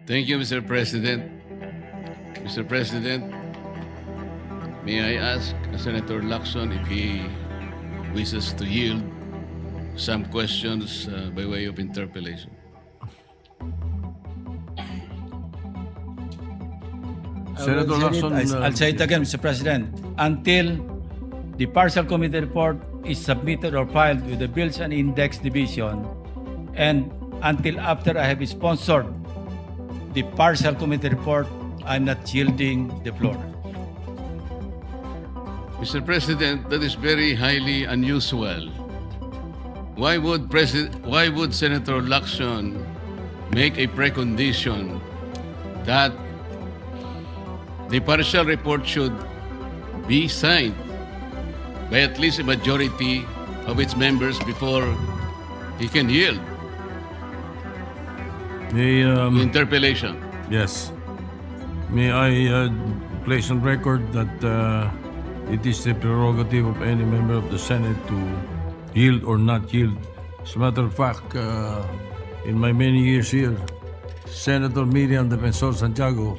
Thank you, Mr. President. Mr. President, may I ask Senator Lacson if he wishes to yield some questions by way of interpellation? Senator Lacson, I'll say it again, Mr. President. Until the partial committee report is submitted or filed with the Bills and Index Division, and until after I have sponsored the partial committee report, I'm not yielding the floor. Mr. President, that is very highly unusual. Why would Senator Lacson make a precondition that the partial report should be signed by at least a majority of its members before he can yield the interpellation? yes. May I place on record that it is the prerogative of any member of the Senate to yield or not yield. As a matter of fact, in my many years here, Senator Miriam Defensor Santiago,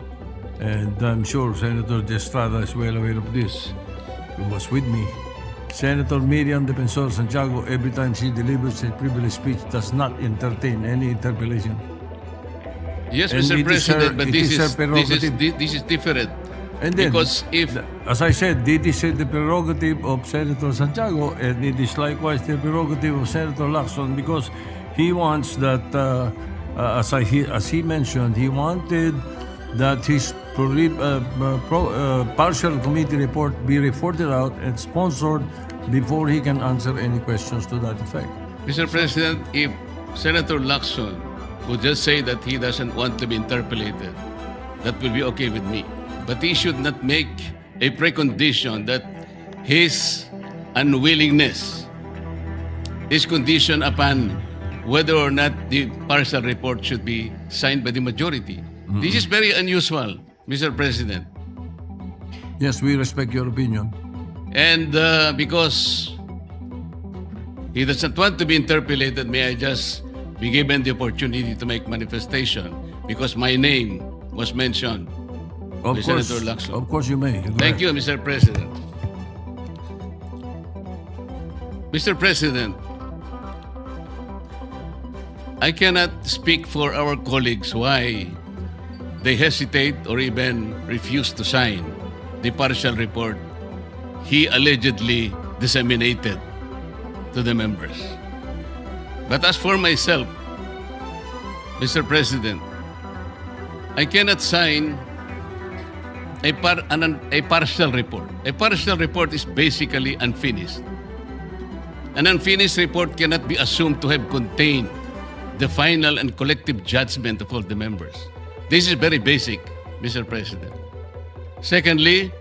and I'm sure Senator De Estrada is well aware of this, who was with me. Senator Miriam Defensor Santiago, every time she delivers a privileged speech, does not entertain any interpellation. Yes, And Mr. it is her- President, but it this is her is prerogative. this is different. And then, Because if as I said, it is the prerogative of Senator Santiago, and it is likewise the prerogative of Senator Lacson, because he wants that, as he mentioned, he wanted that his partial committee report be reported out and sponsored before he can answer any questions to that effect. Mr. President, if Senator Lacson would just say that he doesn't want to be interpellated, that will be okay with me. But he should not make a precondition that his unwillingness is conditioned upon whether or not the partial report should be signed by the majority. This is very unusual, Mr. President. Yes, we respect your opinion. And because he doesn't want to be interpellated, may I just be given the opportunity to make manifestation because my name was mentioned Of by course, Senator Lacson. of course you may. Go Thank ahead. you, Mr. President. Mr. President, I cannot speak for our colleagues why they hesitate or even refuse to sign the partial report he allegedly disseminated to the members. But as for myself, Mr. President, I cannot sign a partial report. A partial report is basically unfinished. An unfinished report cannot be assumed to have contained the final and collective judgment of all the members. This is very basic, Mr. President. Secondly,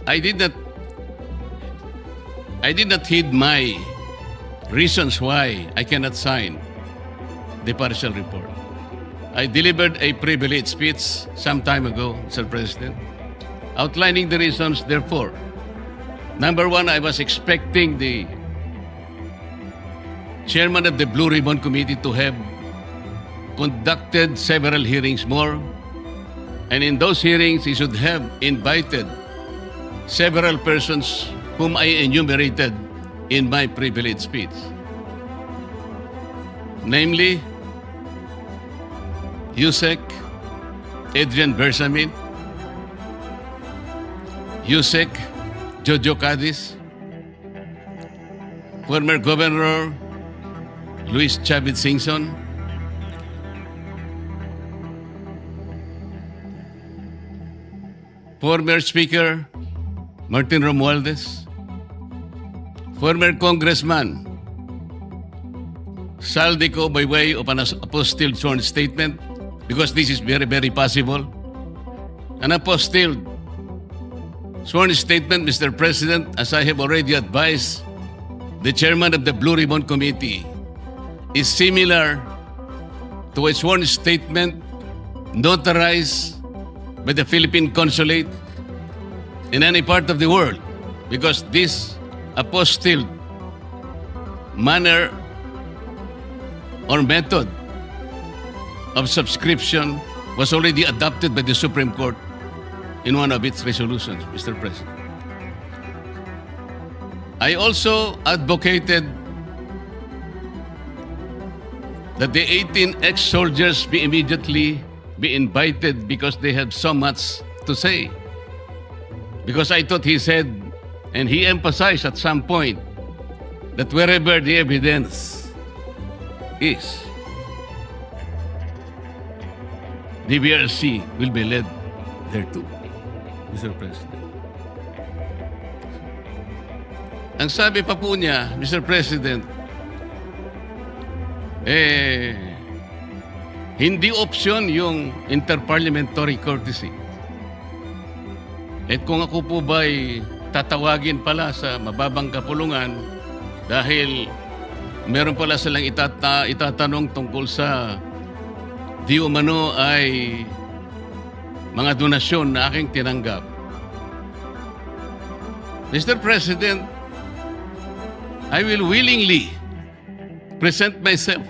I did not heed my reasons why I cannot sign the partial report. I delivered a privileged speech some time ago, Mr. President, outlining the reasons therefore. Number one, I was expecting the chairman of the Blue Ribbon Committee to have conducted several hearings more, and in those hearings he should have invited several persons whom I enumerated in my privileged speech. Namely, Yusek Adrian Bersamin, Yusek Jojo Cadiz, former Governor Luis Chavez Singson, former Speaker Martin Romualdez, former Congressman Saldico by way of an apostilled sworn statement, because this is very, very possible. An apostilled sworn statement, Mr. President, as I have already advised the chairman of the Blue Ribbon Committee, is similar to a sworn statement notarized by the Philippine Consulate in any part of the world, because this apostilled manner or method of subscription was already adopted by the Supreme Court in one of its resolutions, Mr. President. I also advocated that the 18 ex-soldiers be immediately be invited because they have so much to say. Because I thought he said, and he emphasized at some point, that wherever the evidence is, the BRC will be led thereto, Mr. President. Ang sabi pa po niya, Mr. President, hindi option yung interparliamentary courtesy. At kung ako po ba'y tatawagin pala sa mababang kapulungan dahil meron pala silang itatanong tungkol sa di umano ay mga donasyon na aking tinanggap. Mr. President, I will willingly present myself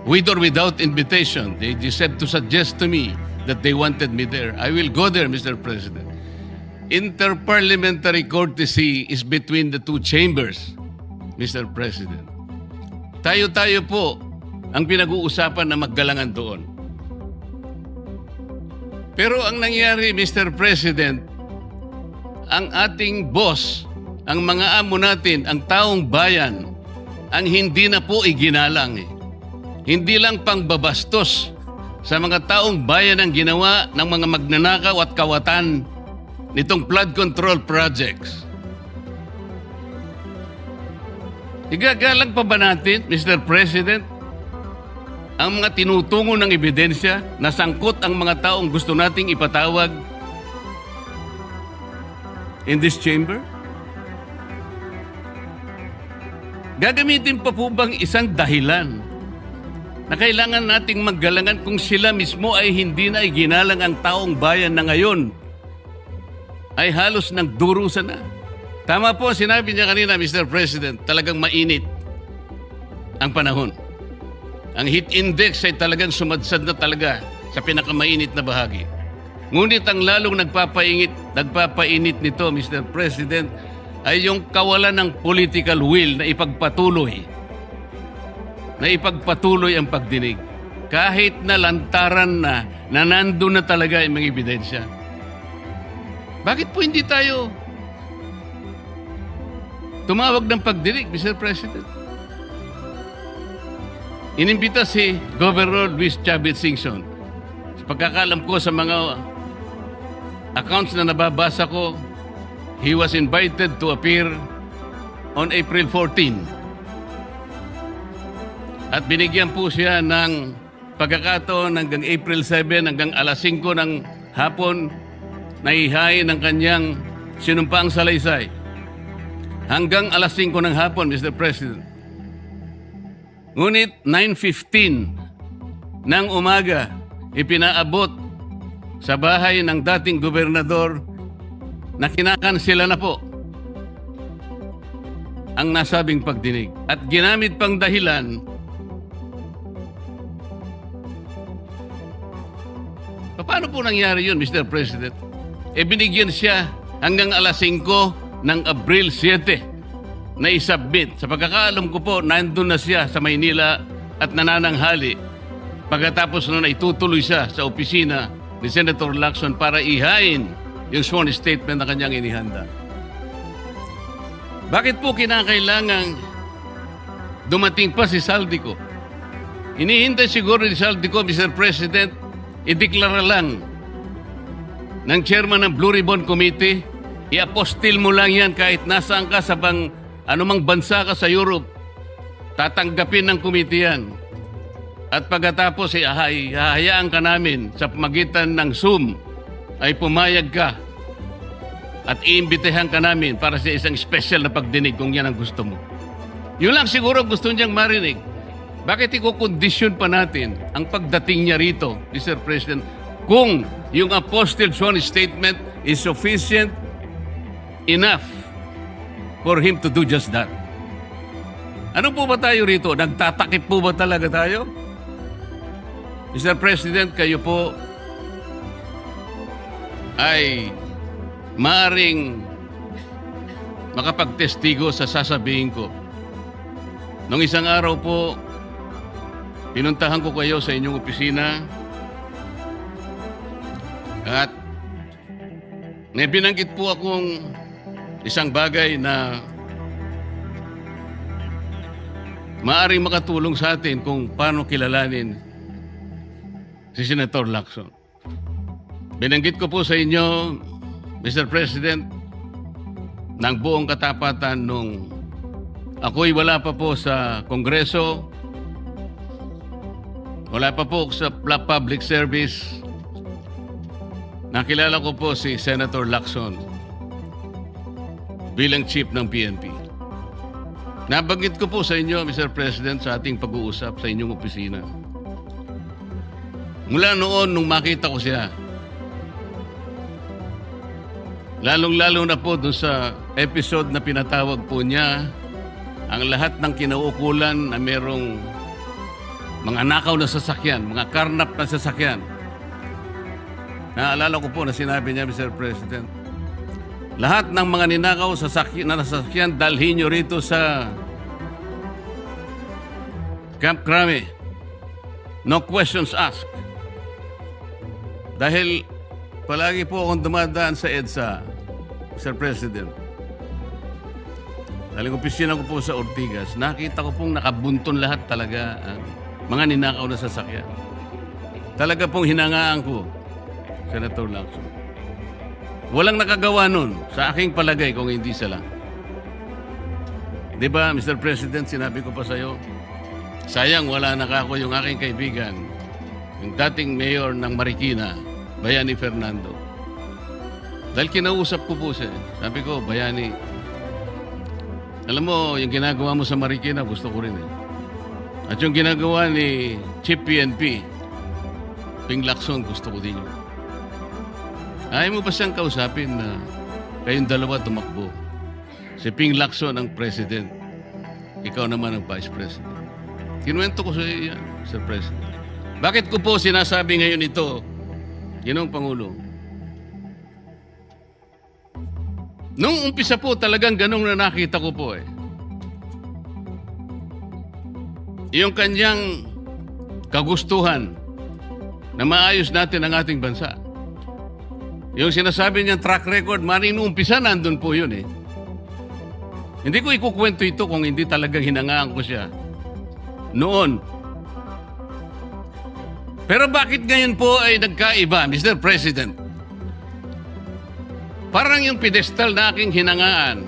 with or without invitation. They decided to suggest to me that they wanted me there. I will go there, Mr. President. Interparliamentary courtesy is between the two chambers, Mr. President. Tayo-tayo po ang pinag-uusapan na maggalangan doon. Pero ang nangyari, Mr. President, ang ating boss, ang mga amo natin, ang taong bayan, ang hindi na po iginalang. Hindi lang pangbabastos sa mga taong bayan ang ginawa ng mga magnanakaw at kawatan nitong flood control projects. Igagalang pa ba natin, Mr. President, ang mga tinutungo ng ebidensya na sangkot ang mga taong gusto nating ipatawag in this chamber? Gagamitin pa po bang isang dahilan na kailangan nating maggalangan kung sila mismo ay hindi na iginalang ang taong bayan na ngayon ay halos nagdurusa na? Tama po, sinabi niya kanina, Mr. President, talagang mainit ang panahon. Ang heat index ay talagang sumadsad na talaga sa pinakamainit na bahagi. Ngunit ang lalong nagpapainit nito, Mr. President, ay yung kawalan ng political will na ipagpatuloy ang pagdinig. Kahit na lantaran na nandun na talaga yung mga ebidensya. Bakit po hindi tayo tumawag ng pagdinig, Mr. President? Inimbita si Governor Luis Chavez Singson. Sa pagkakalam ko sa mga accounts na nababasa ko, he was invited to appear on April 14. At binigyan po siya ng pagkakataon hanggang April 7, hanggang alas 5 ng hapon, naihain ng kanyang sinumpaang salaysay. Hanggang alas 5 ng hapon, Mr. President. Ngunit 9:15 ng umaga, ipinaabot sa bahay ng dating gobernador na kinakansela na po ang nasabing pagdinig. At ginamit pang dahilan paano po nangyari yun, Mr. President? Binigyan siya hanggang alas 5 ng Abril 7 na isubmit. Sa pagkakaalam ko po, nandun na siya sa Maynila at nanananghali. Pagkatapos nun ay tutuloy siya sa opisina ni Senator Lacson para ihain yung sworn statement na kanyang inihanda. Bakit po kinakailangang dumating pa si Saldico? Hinihintay siguro ni Saldico, Mr. President, ideklara lang ng chairman ng Blue Ribbon Committee, i-apostil mo lang yan kahit nasaan ka sa anumang bansa ka sa Europe, tatanggapin ng committee yan. At pagkatapos ay hahayaan ka namin sa pamagitan ng Zoom ay pumayag ka at iimbitehan ka namin para sa isang special na pagdinig kung yan ang gusto mo. Yun lang siguro gusto niyang marinig. Bakit ikukondisyon pa natin ang pagdating niya rito, Mr. President, kung yung apostille sworn statement is sufficient enough for him to do just that? Ano po ba tayo rito? Nagtatakip po ba talaga tayo? Mr. President, kayo po ay maaring makapagtestigo sa sasabihin ko. Nung isang araw po, pinuntahan ko kayo sa inyong opisina at may binanggit po akong isang bagay na maaring makatulong sa atin kung paano kilalanin si Senator Lacson. Binanggit ko po sa inyo, Mr. President, ng buong katapatan nung ako'y wala pa po sa Kongreso, wala pa po sa public service. Nakilala ko po si Senator Lacson bilang chief ng PNP. Nabanggit ko po sa inyo, Mr. President, sa ating pag-uusap sa inyong opisina. Mula noon, nung makita ko siya, lalong-lalo na po doon sa episode na pinatawag po niya, ang lahat ng kinaukulan na merong mga nakaw na sasakyan, mga karnap na sasakyan. Naalala ko po na sinabi niya, Mr. President, lahat ng mga ninakaw na sasakyan, dalhin nyo rito sa Camp Crame. No questions asked. Dahil palagi po akong dumadaan sa EDSA, Mr. President. Dahil opisina ko po sa Ortigas, nakita ko pong nakabunton lahat talaga ang mga ninakaw na sasakyan. Talaga pong hinangaan ko, Senator Lacson. Walang nakagawa nun sa aking palagay kung hindi sila. Di ba, Mr. President, sinabi ko pa sa'yo, sayang wala nakako yung aking kaibigan, yung dating mayor ng Marikina, Bayani Fernando. Dahil kinausap ko po siya. Sabi ko, Bayani, alam mo, yung ginagawa mo sa Marikina, gusto ko rin eh. At yung ginagawa ni Chief PNP, Ping Lacson, gusto ko din yun. Ayaw mo ba siyang kausapin na kayong dalawa tumakbo? Si Ping Lacson ang president. Ikaw naman ang vice president. Kinuwento ko sa iyo yan, Mr. President. Bakit ko po sinasabi ngayon ito, Ginoong Pangulo? Nung umpisa po talagang ganong na nakita ko po eh. Yung kanyang kagustuhan na maayos natin ang ating bansa. Yung sinasabi niyang track record, maring nung umpisa nandun po yun eh. Hindi ko ikukwento ito kung hindi talagang hinangaan ko siya noon. Pero bakit ngayon po ay nagkaiba, Mr. President? Parang yung pedestal na aking hinangaan,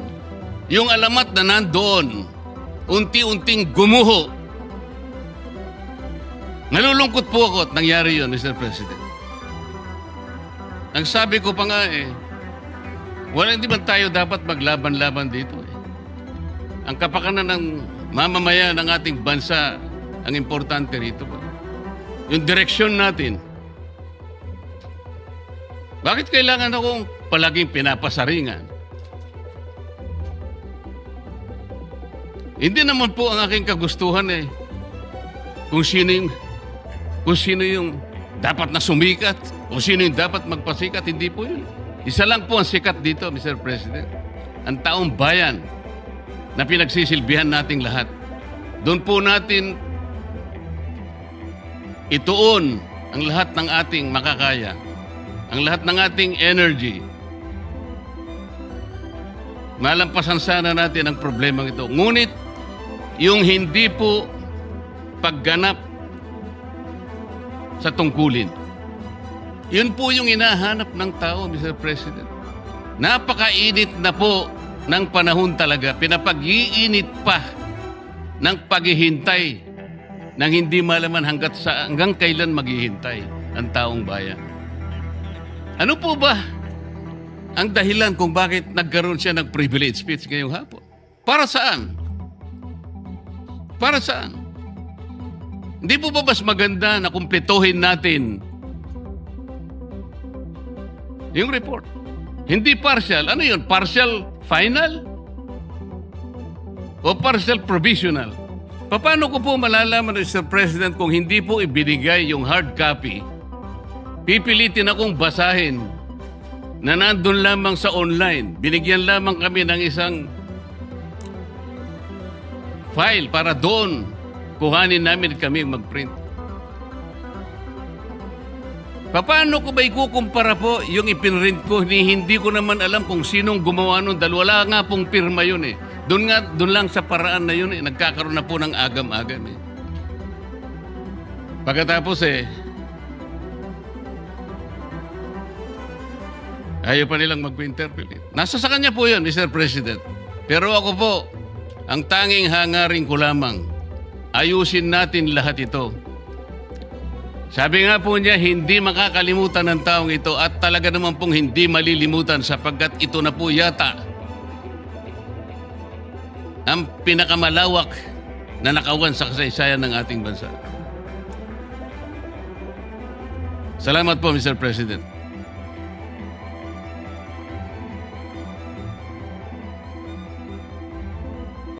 yung alamat na nandoon, unti-unting gumuho. Nalulungkot po ako at nangyari yun, Mr. President. Ang sabi ko pa nga eh, hindi man tayo dapat maglaban-laban dito eh. Ang kapakanan ng mamamayan ng ating bansa, ang importante rito ba? Yung direksyon natin. Bakit kailangan akong palaging pinapasaringan? Hindi naman po ang aking kagustuhan eh. Kung sino yung dapat na sumikat o sino yung dapat magpasikat, hindi po yun. Isa lang po ang sikat dito, Mr. President. Ang taong bayan na pinagsisilbihan nating lahat. Doon po natin ituon ang lahat ng ating makakaya, ang lahat ng ating energy. Malampasan sana natin ang problemang ito. Ngunit, yung hindi po pagganap sa tungkulin. Yun po yung hinahanap ng tao, Mr. President. Napakainit na po ng panahon talaga. Pinapag-iinit pa ng paghihintay nang hindi malaman hanggang kailan maghihintay ang taong bayan. Ano po ba ang dahilan kung bakit nagkaroon siya ng privilege speech ngayong hapon? Para saan? Para saan? Hindi po ba mas maganda na kumpletohin natin yung report? Hindi partial. Ano yun? Partial final? O partial provisional? Paano ko po malalaman, Mr. President, kung hindi po ibinigay yung hard copy? Pipilitin akong basahin na nandun lamang sa online. Binigyan lamang kami ng isang file para doon kuhanin namin kami mag-print. Paano ko ba ikukumpara po yung ipinrint ko? Hindi ko naman alam kung sinong gumawa nun dahil wala nga pong pirma yun eh. Doon lang sa paraan na yun eh, nagkakaroon na po ng agam-agam eh. Pagkatapos ayaw pa nilang mag-interpret. Nasa sa kanya po yun, Mr. President. Pero ako po, ang tanging hangarin ko lamang, ayusin natin lahat ito. Sabi nga po niya, hindi makakalimutan ng taong ito at talaga naman pong hindi malilimutan sapagkat ito na po yata ang pinakamalawak na nakawan sa kasaysayan ng ating bansa. Salamat po, Mr. President.